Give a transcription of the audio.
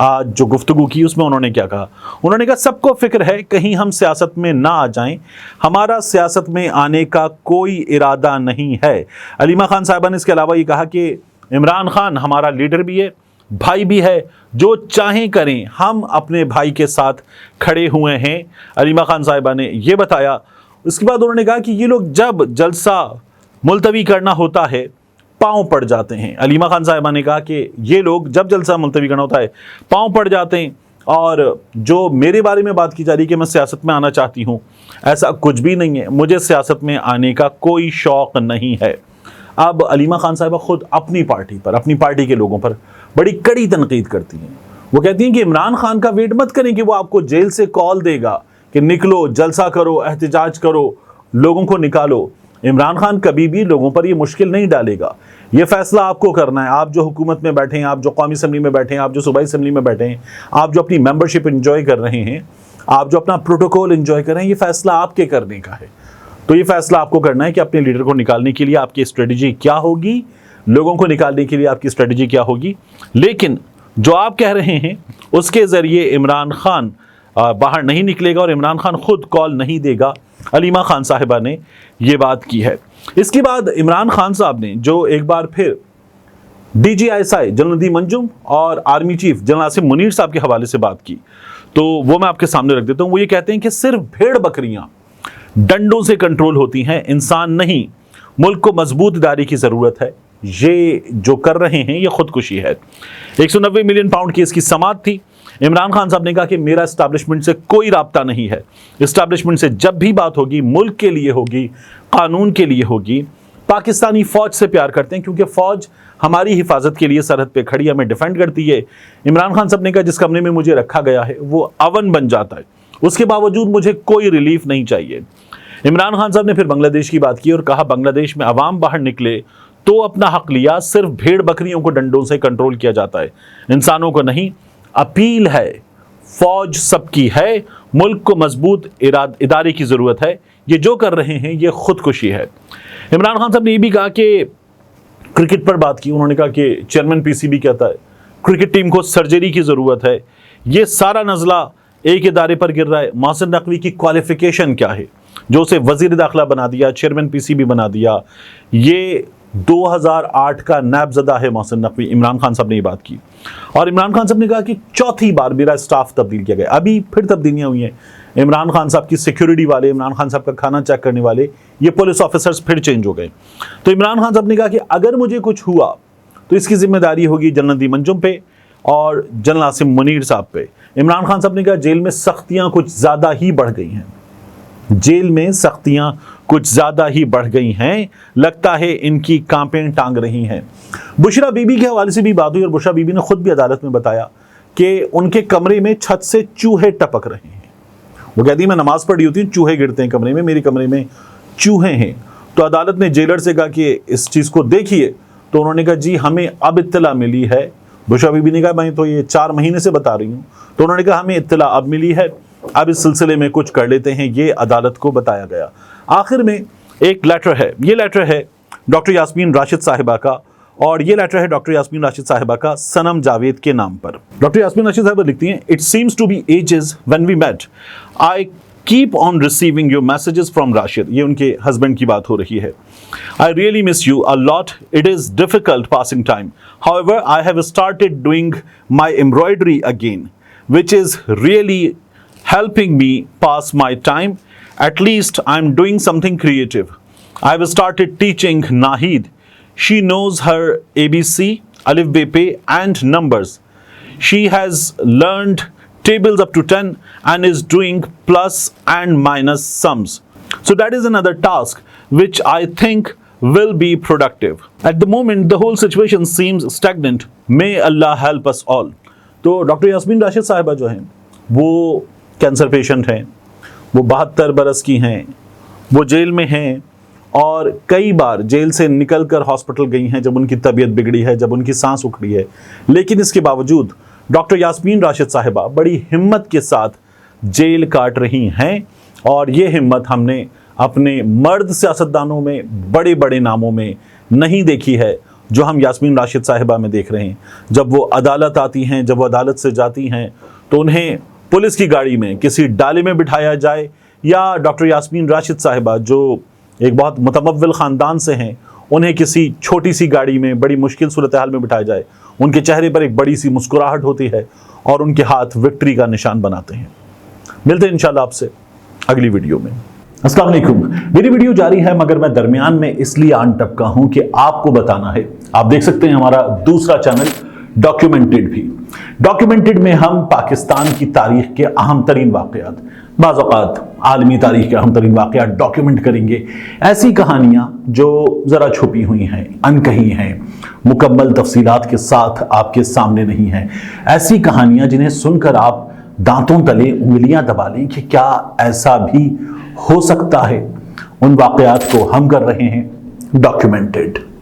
آج جو گفتگو کی اس میں انہوں نے کیا کہا؟ انہوں نے کہا سب کو فکر ہے کہیں ہم سیاست میں نہ آ جائیں، ہمارا سیاست میں آنے کا کوئی ارادہ نہیں ہے۔ علیمہ خان صاحبہ نے اس کے علاوہ یہ کہا کہ عمران خان ہمارا لیڈر بھی ہے، بھائی بھی ہے، جو چاہیں کریں، ہم اپنے بھائی کے ساتھ کھڑے ہوئے ہیں، علیمہ خان صاحبہ نے یہ بتایا۔ اس کے بعد انہوں نے کہا کہ یہ لوگ جب جلسہ ملتوی کرنا ہوتا ہے پاؤں پڑ جاتے ہیں۔ علیمہ خان صاحبہ نے کہا کہ یہ لوگ جب جلسہ ملتوی کرنا ہوتا ہے پاؤں پڑ جاتے ہیں، اور جو میرے بارے میں بات کی جا رہی کہ میں سیاست میں آنا چاہتی ہوں، ایسا کچھ بھی نہیں ہے، مجھے سیاست میں آنے کا کوئی شوق نہیں ہے۔ اب علیمہ خان صاحبہ خود اپنی پارٹی پر، اپنی پارٹی کے لوگوں پر بڑی کڑی تنقید کرتی ہیں۔ وہ کہتی ہیں کہ عمران خان کا ویٹ مت کریں کہ وہ آپ کو جیل سے کال دے گا کہ نکلو، جلسہ کرو، احتجاج کرو، لوگوں کو نکالو۔ عمران خان کبھی بھی لوگوں پر یہ مشکل نہیں ڈالے گا، یہ فیصلہ آپ کو کرنا ہے۔ آپ جو حکومت میں بیٹھے ہیں، آپ جو قومی اسمبلی میں بیٹھے ہیں، آپ جو صوبائی اسمبلی میں بیٹھے ہیں، آپ جو اپنی ممبرشپ انجوائے کر رہے ہیں، آپ جو اپنا پروٹوکول انجوائے کر رہے ہیں، یہ فیصلہ آپ کے کرنے کا ہے۔ تو یہ فیصلہ آپ کو کرنا ہے کہ اپنے لیڈر کو نکالنے کے لیے آپ کی اسٹریٹجی کیا ہوگی، لوگوں کو نکالنے کے لیے آپ کی اسٹریٹجی کیا ہوگی۔ لیکن جو آپ کہہ رہے ہیں اس کے ذریعے عمران خان باہر نہیں نکلے گا اور عمران خان خود کال نہیں دے گا۔ علیمہ خان صاحبہ نے یہ بات کی ہے۔ اس کے بعد عمران خان صاحب نے جو ایک بار پھر D G I S I general Nadeem Anjum اور army chief general Asim Munir صاحب کے حوالے سے بات کی، تو وہ میں آپ کے سامنے رکھ دیتا ہوں۔ وہ یہ کہتے ہیں کہ صرف بھیڑ بکریاں ڈنڈوں سے کنٹرول ہوتی ہیں، انسان نہیں۔ ملک کو مضبوط ادارے کی ضرورت ہے، یہ جو کر رہے ہیں یہ خودکشی ہے۔ 190 ملین پاؤنڈ کی اس کی سماعت تھی۔ عمران خان صاحب نے کہا کہ میرا اسٹیبلشمنٹ سے کوئی رابطہ نہیں ہے، اسٹیبلشمنٹ سے جب بھی بات ہوگی ملک کے لیے ہوگی، قانون کے لیے ہوگی۔ پاکستانی فوج سے پیار کرتے ہیں کیونکہ فوج ہماری حفاظت کے لیے سرحد پہ کھڑی ہمیں ڈیفینڈ کرتی ہے۔ عمران خان صاحب نے کہا جس کمرے میں مجھے رکھا گیا ہے وہ اون بن جاتا ہے، اس کے باوجود مجھے کوئی ریلیف نہیں چاہیے۔ عمران خان صاحب نے پھر بنگلہ دیش کی بات کی اور کہا بنگلہ دیش میں عوام باہر نکلے تو اپنا حق لیا، صرف بھیڑ بکریوں کو ڈنڈوں سے کنٹرول کیا جاتا ہے، انسانوں کو نہیں۔ اپیل ہے، فوج سب کی ہے، ملک کو مضبوط ادارے کی ضرورت ہے، یہ جو کر رہے ہیں یہ خودکشی ہے۔ عمران خان صاحب نے یہ بھی کہا کہ کرکٹ پر بات کی، انہوں نے کہا کہ چیئرمین پی سی بی کہتا ہے کرکٹ ٹیم کو سرجری کی ضرورت ہے، یہ سارا نزلہ ایک ادارے پر گر رہا ہے۔ محسن نقوی کی کوالیفیکیشن کیا ہے جو اسے وزیر داخلہ بنا دیا، چیئرمین پی سی بی بنا دیا؟ یہ 2008 کا نیب زدہ ہے محسن نقوی۔ عمران خان صاحب نے یہ بات کی اور عمران خان صاحب نے کہا کہ چوتھی بار میرا اسٹاف تبدیل کیا گیا، ابھی پھر تبدیلیاں ہوئی ہیں۔ عمران خان صاحب کی سیکیورٹی والے، عمران خان صاحب کا کھانا چیک کرنے والے، یہ پولیس آفیسرز پھر چینج ہو گئے۔ تو عمران خان صاحب نے کہا کہ اگر مجھے کچھ ہوا تو اس کی ذمہ داری ہوگی جنرل ندیم انجم پہ اور جنرل عاصم منیر صاحب پہ۔ عمران خان صاحب نے کہا جیل میں سختیاں کچھ زیادہ ہی بڑھ گئی ہیں، جیل میں سختیاں کچھ زیادہ ہی بڑھ گئی ہیں، لگتا ہے ان کی کانپیں ٹانگ رہی ہیں۔ بشرا بی بی کے حوالے سے بھی بات ہوئی اور بشرا بی بی نے خود بھی عدالت میں بتایا کہ ان کے کمرے میں چھت سے چوہے ٹپک رہے ہیں۔ وہ کہتی ہیں میں نماز پڑھی ہوتی ہوں، چوہے گرتے ہیں کمرے میں، میرے کمرے میں چوہے ہیں۔ تو عدالت نے جیلر سے کہا کہ اس چیز کو دیکھیے، تو انہوں نے کہا جی ہمیں اب اطلاع ملی ہے۔ بشرا بی بی نے کہا میں تو یہ 4 مہینے سے بتا رہی ہوں۔ تو انہوں نے کہا ہمیں اطلاع اب ملی ہے، اب اس سلسلے میں کچھ کر لیتے ہیں، یہ عدالت کو بتایا گیا۔ آخر میں ایک لیٹر ہے، یہ لیٹر ہے ڈاکٹر یاسمین راشد صاحبہ کا، اور یہ لیٹر ہے ڈاکٹر یاسمین راشد صاحبہ کا صنم جاوید کے نام پر۔ ڈاکٹر یاسمین راشد صاحبہ لکھتی ہیں It seems to be ages when we met. I keep on receiving your messages from Rashid. یہ ان کے ہسبینڈ کی بات ہو رہی ہے۔ I really miss you a lot. It is difficult passing time. However, I have started doing my embroidery again, which is really helping me pass my time. At least I'm doing something creative. I've started teaching Nahid. She knows her ABC, Alif Be Pe and numbers. She has learned tables up to 10 and is doing plus and minus sums. So that is another task which I think will be productive. At the moment, the whole situation seems stagnant. May Allah help us all. تو doctor Yasmin Rashid صاحبہ جو ہیں وہ cancer patient ہیں، وہ 72 برس کی ہیں، وہ جیل میں ہیں اور کئی بار جیل سے نکل کر ہاسپٹل گئی ہیں جب ان کی طبیعت بگڑی ہے، جب ان کی سانس اکھڑی ہے۔ لیکن اس کے باوجود ڈاکٹر یاسمین راشد صاحبہ بڑی ہمت کے ساتھ جیل کاٹ رہی ہیں، اور یہ ہمت ہم نے اپنے مرد سیاستدانوں میں، بڑے بڑے ناموں میں نہیں دیکھی ہے۔ جو ہم یاسمین راشد صاحبہ میں دیکھ رہے ہیں. جب وہ عدالت آتی ہیں، جب وہ عدالت سے جاتی ہیں تو انہیں پولیس کی گاڑی میں کسی ڈالے میں بٹھایا جائے، یا ڈاکٹر یاسمین راشد صاحبہ جو ایک بہت متمول خاندان سے ہیں، انہیں کسی چھوٹی سی گاڑی میں بڑی مشکل صورتحال میں بٹھایا جائے، ان کے چہرے پر ایک بڑی سی مسکراہٹ ہوتی ہے اور ان کے ہاتھ وکٹری کا نشان بناتے ہیں. ملتے ہیں انشاءاللہ آپ سے اگلی ویڈیو میں. السلام علیکم. میری ویڈیو جاری ہے مگر میں درمیان میں اس لیے آن ٹپکا ہوں کہ آپ کو بتانا ہے. آپ دیکھ سکتے ہیں ہمارا دوسرا چینل ڈاکیومنٹڈ بھی. ڈاکیومنٹڈ میں ہم پاکستان کی تاریخ کے اہم ترین واقعات، بعض اوقات عالمی تاریخ کے اہم ترین واقعات ڈاکیومنٹ کریں گے. ایسی کہانیاں جو ذرا چھپی ہوئی ہیں، انکہی ہیں، مکمل تفصیلات کے ساتھ آپ کے سامنے نہیں ہیں. ایسی کہانیاں جنہیں سن کر آپ دانتوں تلے انگلیاں دبا لیں کہ کیا ایسا بھی ہو سکتا ہے. ان واقعات کو ہم کر رہے ہیں ڈاکیومنٹڈ.